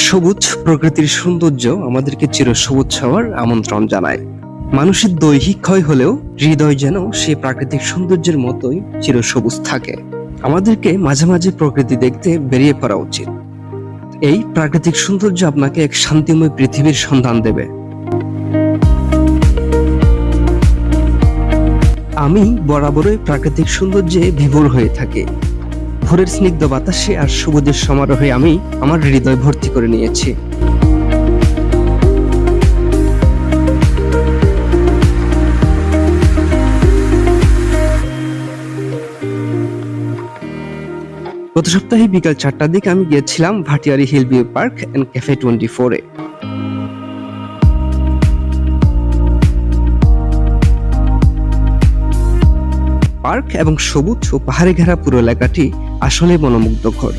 সবুজ প্রকৃতির সৌন্দর্য আমাদেরকে চিরসবুজ হওয়ার আমন্ত্রণ জানায়। মানুষের দৈহিক ক্ষয় হলেও হৃদয় যেন সেই প্রাকৃতিক সৌন্দর্যের মতোই চিরসবুজ থাকে। আমাদেরকে মাঝে মাঝে প্রকৃতি দেখতে বেরিয়ে পড়া উচিত। এই প্রাকৃতিক সৌন্দর্য আপনাকে এক শান্তিময় পৃথিবীর সন্ধান দেবে। আমি বরাবরই প্রাকৃতিক সৌন্দর্যে বিভোর হয়ে থাকি। ভোরের স্নিগ্ধ বাতাসে আর সবুজের সমারোহে আমি আমার হৃদয় ভর্তি করে নিয়েছি। গত সপ্তাহে বিকাল 4টার দিকে আমি গিয়েছিলাম Bhatiari hill view park and cafe 24-এ। পার্ক এবং সবুজ ও পাহাড়ে ঘেরা পুরো এলাকাটি আসলে মনোমুগ্ধকর।